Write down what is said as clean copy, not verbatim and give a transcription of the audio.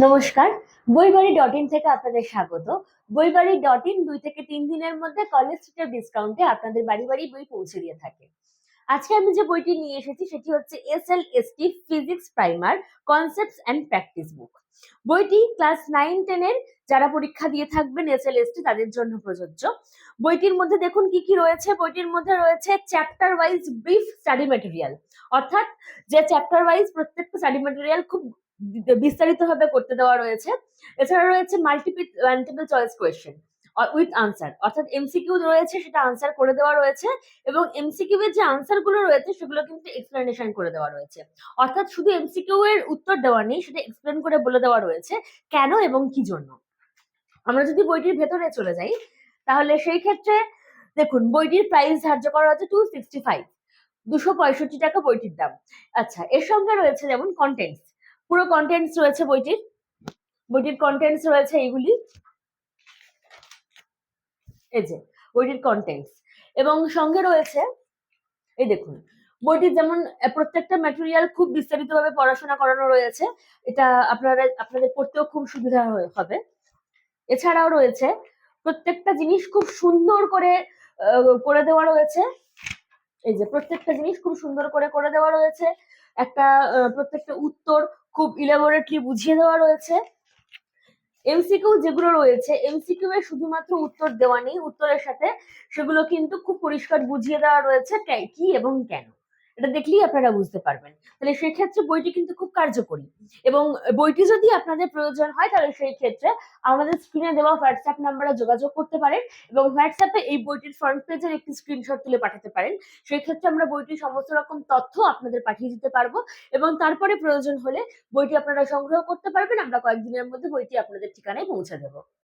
নমস্কার। বইবাড়ি.in থেকে আপনাদের স্বাগত। বইবাড়ি.in ২ থেকে ৩ দিনের মধ্যে কলেজ স্ট্রিটের ডিসকাউন্টে আপনাদের বাড়ি বাড়ি বই পৌঁছে দিয়ে থাকে। আজকে আমি যে বইটি নিয়ে এসেছি সেটি হচ্ছে SLST physics primer concepts and practice বুক। বইটি ক্লাস 9-10 এর যারা পরীক্ষা দিয়ে থাকবেন এসএলএসটি তাদের জন্য প্রযোজ্য। বইটির মধ্যে দেখুন কি কি রয়েছে। বইটির মধ্যে রয়েছে chapter wise brief study material, অর্থাৎ যে চ্যাপ্টার ওয়াইজ প্রত্যেকটা স্টাডি ম্যাটেরিয়াল খুব বিস্তারিতভাবে করতে দেওয়া রয়েছে। এছাড়া রয়েছে multiple choice question with answer, অর্থাৎ এমসিকিউ রয়েছে সেটা আনসার করে দেওয়া রয়েছে, এবং এমসিকিউ এর যে আনসার গুলো রয়েছে সেগুলো কিন্তু এক্সপ্লেনেশন করে দেওয়া রয়েছে। অর্থাৎ শুধু এমসিকিউ এর উত্তর দেওয়া নেই, সেটা এক্সপ্লেন করে বলে দেওয়া রয়েছে কেন এবং কি জন্য। আমরা যদি বইটির ভেতরে চলে যাই তাহলে সেই ক্ষেত্রে দেখুন বইটির প্রাইস ধার্য করা হচ্ছে 265, 265 টাকা বইটির দাম। আচ্ছা, এর সঙ্গে রয়েছে যেমন কন্টেন্টস, পুরো কন্টেন্টস রয়েছে বইটির কন্টেন্টস রয়েছে এইগুলি, এই যে বইটির কন্টেন্টস, এবং সঙ্গে রয়েছে এই দেখুন বইটির যেমন প্রত্যেকটা ম্যাটেরিয়াল খুব বিস্তারিতভাবে পড়াশোনা করানো রয়েছে, এটা আপনাদের পড়তেও খুব সুবিধা হবে। এছাড়াও রয়েছে প্রত্যেকটা জিনিস খুব সুন্দর করে করে দেওয়া রয়েছে। এই যে প্রত্যেকটা জিনিস খুব সুন্দর করে করে দেওয়া রয়েছে, একটা প্রত্যেকটা উত্তর খুব ইলাবোরেটলি বুঝিয়ে দেওয়া রয়েছে। এমসিকিউ যেগুলো রয়েছে, এমসিকিউ এর শুধুমাত্র উত্তর দেওয়া নেই, উত্তরের সাথে সেগুলো কিন্তু খুব পরিষ্কার বুঝিয়ে দেওয়া রয়েছে কি এবং কেন। এটা দেখলেই আপনারা বুঝতে পারবেন। তাহলে সেক্ষেত্রে বইটি কিন্তু খুব কার্যকরী, এবং বইটি যদি আপনাদের প্রয়োজন হয় তাহলে সেই ক্ষেত্রে আমাদের স্ক্রিনে দেওয়া হোয়াটসঅ্যাপ নাম্বারে যোগাযোগ করতে পারেন, এবং হোয়াটসঅ্যাপে এই বইটির ফ্রন্ট পেজের একটি স্ক্রিনশট তুলে পাঠাতে পারেন। সেই ক্ষেত্রে আমরা বইটির সমস্ত রকম তথ্য আপনাদের পাঠিয়ে দিতে পারবো, এবং তারপরে প্রয়োজন হলে বইটি আপনারা সংগ্রহ করতে পারবেন। আমরা কয়েকদিনের মধ্যে বইটি আপনাদের ঠিকানায় পৌঁছে দেবো।